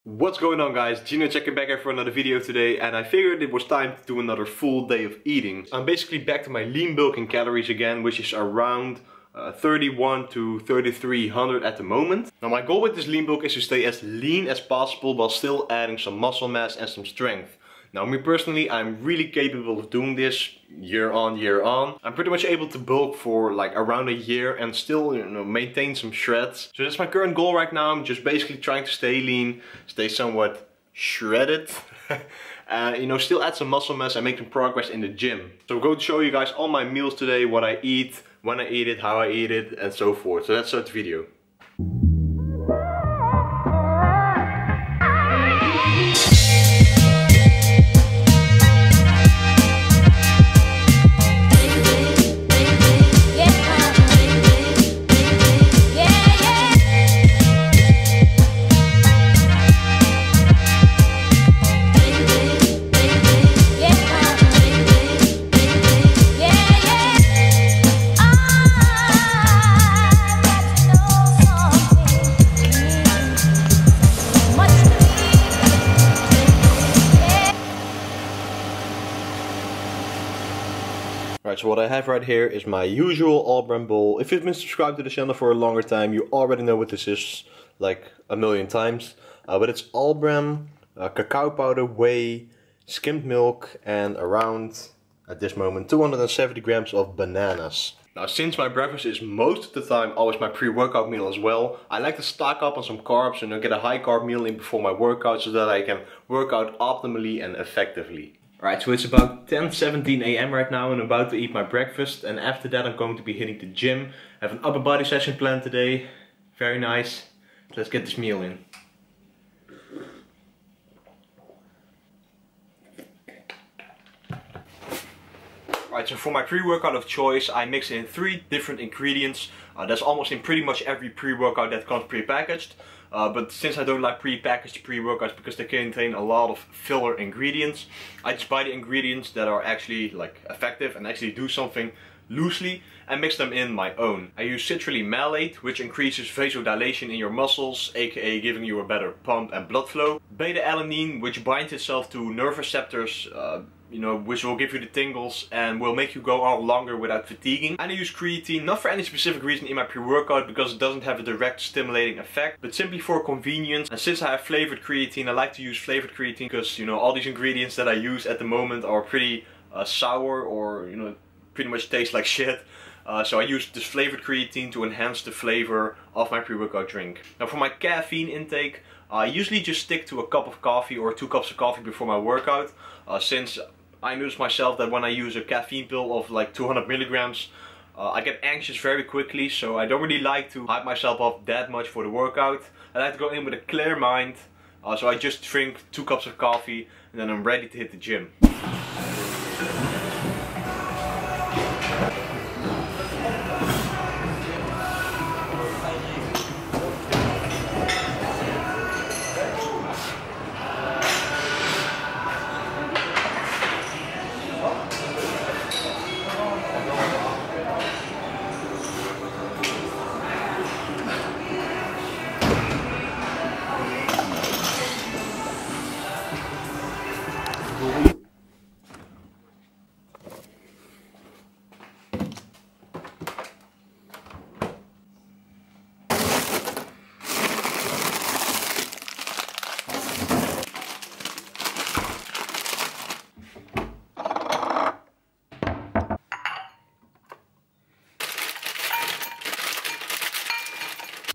What's going on, guys? Gino checking back here for another video today, and I figured it was time to do another full day of eating. I'm basically back to my lean bulk in calories again, which is around 31 to 3300 at the moment. Now my goal with this lean bulk is to stay as lean as possible while still adding some muscle mass and some strength. Now me personally, I'm really capable of doing this year on year on. I'm pretty much able to bulk for like around a year and still, maintain some shreds. So that's my current goal right now. I'm just basically trying to stay lean, stay somewhat shredded. Still add some muscle mass and make some progress in the gym. So I'm going to show you guys all my meals today, what I eat, when I eat it, how I eat it, and so forth. So let's start the video. Alright, so what I have right here is my usual all-bran bowl. If you've been subscribed to the channel for a longer time, you already know what this is like a million times. But it's all-bran, cacao powder, whey, skimmed milk, and around, at this moment, 270 grams of bananas. Now, since my breakfast is most of the time always my pre-workout meal as well, I like to stock up on some carbs and get a high carb meal in before my workout so that I can work out optimally and effectively. Alright, so it's about 10:17 AM right now and I'm about to eat my breakfast, and after that I'm going to be hitting the gym. I have an upper body session planned today. Very nice. Let's get this meal in. Alright, so for my pre-workout of choice I mix in 3 different ingredients. That's almost in pretty much every pre-workout that comes pre-packaged. But since I don't like pre-packaged pre-workouts because they contain a lot of filler ingredients, I just buy the ingredients that are actually like effective and actually do something loosely and mix them in my own. I use citrulline malate, which increases vasodilation in your muscles, aka giving you a better pump and blood flow. Beta-alanine, which binds itself to nerve receptors, which will give you the tingles and will make you go on longer without fatiguing. And I use creatine, not for any specific reason in my pre-workout because it doesn't have a direct stimulating effect, but simply for convenience. And since I have flavored creatine, I like to use flavored creatine because, all these ingredients that I use at the moment are pretty sour or, pretty much taste like shit. So I use this flavored creatine to enhance the flavor of my pre-workout drink. Now for my caffeine intake, I usually just stick to a cup of coffee or 2 cups of coffee before my workout, since I notice myself that when I use a caffeine pill of like 200 milligrams, I get anxious very quickly, so I don't really like to hype myself up that much for the workout. I like to go in with a clear mind, so I just drink 2 cups of coffee and then I'm ready to hit the gym.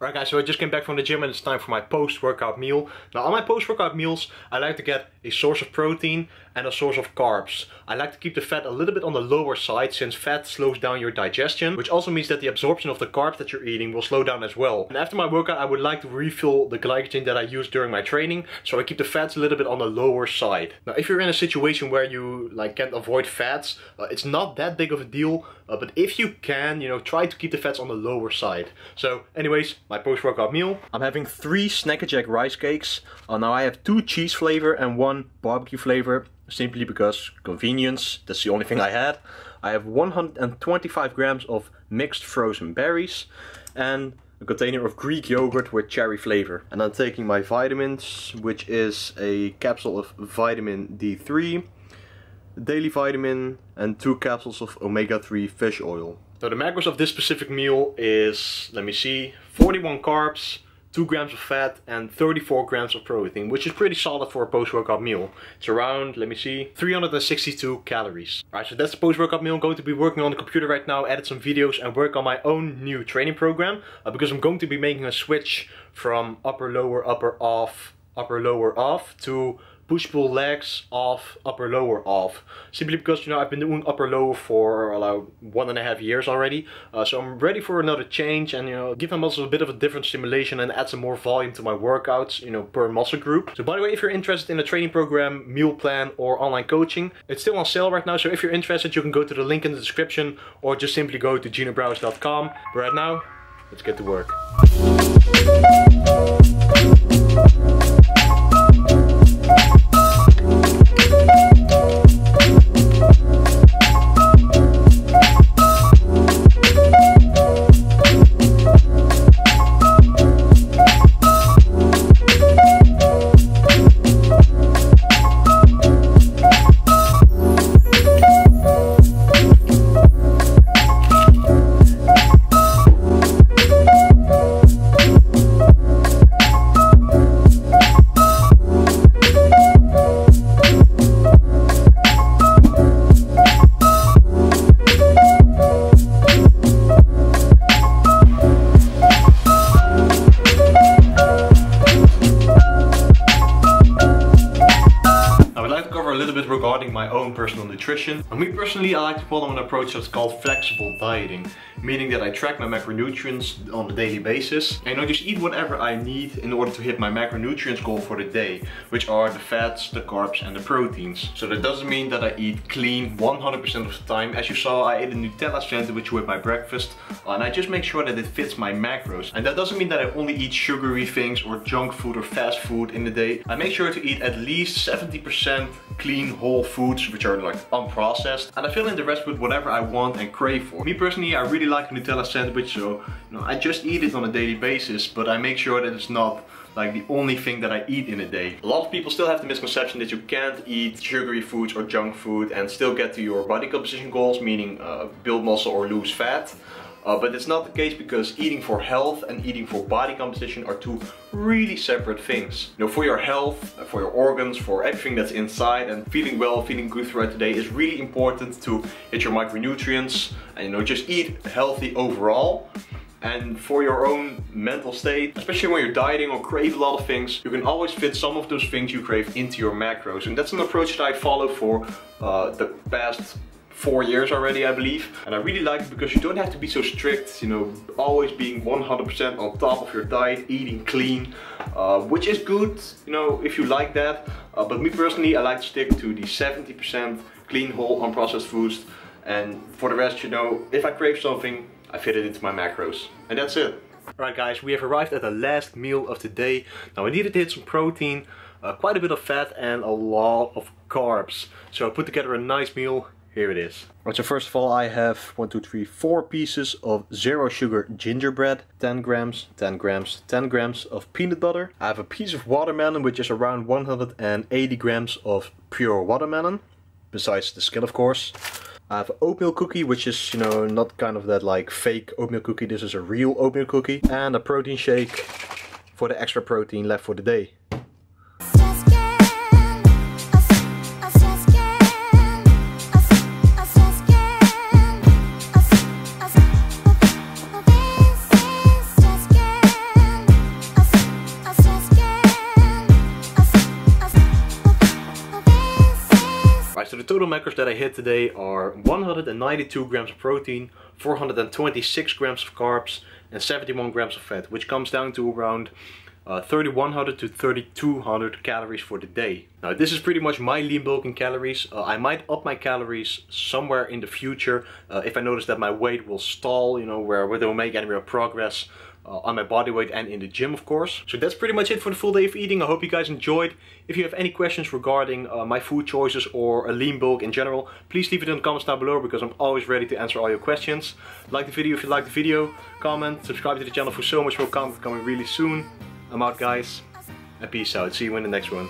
Alright guys, so I just came back from the gym and it's time for my post-workout meal. Now on my post-workout meals, I like to get a source of protein and a source of carbs. I like to keep the fat a little bit on the lower side since fat slows down your digestion, which also means that the absorption of the carbs that you're eating will slow down as well. And after my workout, I would like to refill the glycogen that I use during my training, so I keep the fats a little bit on the lower side. Now if you're in a situation where you can't avoid fats, it's not that big of a deal, but if you can, try to keep the fats on the lower side. So anyways, my post-workout meal. I'm having 3 Snack Jack rice cakes. Now I have 2 cheese flavor and 1 barbecue flavor, simply because convenience. That's the only thing I had. I have 125 grams of mixed frozen berries and a container of Greek yogurt with cherry flavor. And I'm taking my vitamins, which is a capsule of vitamin D3, daily vitamin, and 2 capsules of omega-3 fish oil. So the macros of this specific meal is, let me see, 41 carbs, 2 grams of fat and 34 grams of protein, which is pretty solid for a post-workout meal. It's around, let me see, 362 calories. Alright, so that's the post-workout meal. I'm going to be working on the computer right now, edit some videos and work on my own new training program. Because I'm going to be making a switch from upper lower off to push pull legs off, upper lower off. Simply because, you know, I've been doing upper lower for about 1.5 years already. So I'm ready for another change and, you know, give my muscles a bit of a different stimulation and add some more volume to my workouts, you know, per muscle group. So by the way, if you're interested in a training program, meal plan or online coaching, it's still on sale right now. So if you're interested, you can go to the link in the description or just simply go to ginobrowse.com. But right now, let's get to work. Regarding my own personal nutrition. Me personally, I like to follow an approach that's called flexible dieting, meaning that I track my macronutrients on a daily basis and I just eat whatever I need in order to hit my macronutrients goal for the day, which are the fats, the carbs and the proteins. So that doesn't mean that I eat clean 100% of the time. As you saw, I ate a Nutella sandwich with my breakfast and I just make sure that it fits my macros. And that doesn't mean that I only eat sugary things or junk food or fast food in the day. I make sure to eat at least 70% clean whole foods, which are like unprocessed, and I fill in the rest with whatever I want and crave for. Me personally, I really like a Nutella sandwich, so you know, I just eat it on a daily basis, but I make sure that it's not like the only thing that I eat in a day. A lot of people still have the misconception that you can't eat sugary foods or junk food and still get to your body composition goals, meaning build muscle or lose fat. But it's not the case, because eating for health and eating for body composition are two really separate things. You know, for your health, for your organs, for everything that's inside, and feeling well, feeling good throughout the day is really important to hit your micronutrients and, you know, just eat healthy overall. And for your own mental state, especially when you're dieting or crave a lot of things, you can always fit some of those things you crave into your macros. And that's an approach that I follow for the past 4 years already, I believe. And I really like it because you don't have to be so strict, you know, always being 100% on top of your diet, eating clean, which is good, you know, if you like that. But me personally, I like to stick to the 70% clean, whole, unprocessed foods. And for the rest, you know, if I crave something, I fit it into my macros. And that's it. Alright guys, we have arrived at the last meal of the day. Now I needed to hit some protein, quite a bit of fat and a lot of carbs. So I put together a nice meal. Here it is. Right, so first of all, I have 4 pieces of 0 sugar gingerbread, 10 grams, 10 grams, 10 grams of peanut butter. I have a piece of watermelon, which is around 180 grams of pure watermelon, besides the skin, of course. I have an oatmeal cookie, which is, you know, not kind of that like fake oatmeal cookie. This is a real oatmeal cookie. And a protein shake for the extra protein left for the day. So the total macros that I hit today are 192 grams of protein, 426 grams of carbs and 71 grams of fat, which comes down to around 3100 to 3200 calories for the day. Now this is pretty much my lean bulking calories. I might up my calories somewhere in the future if I notice that my weight will stall, you know, where they will make any real progress. on my body weight and in the gym, of course. So that's pretty much it for the full day of eating. I hope you guys enjoyed. If you have any questions regarding my food choices or a lean bulk in general, please leave it in the comments down below, because I'm always ready to answer all your questions. Like the video if you like the video, comment, subscribe to the channel for so much more content coming really soon. I'm out, guys, and peace out. See you in the next one.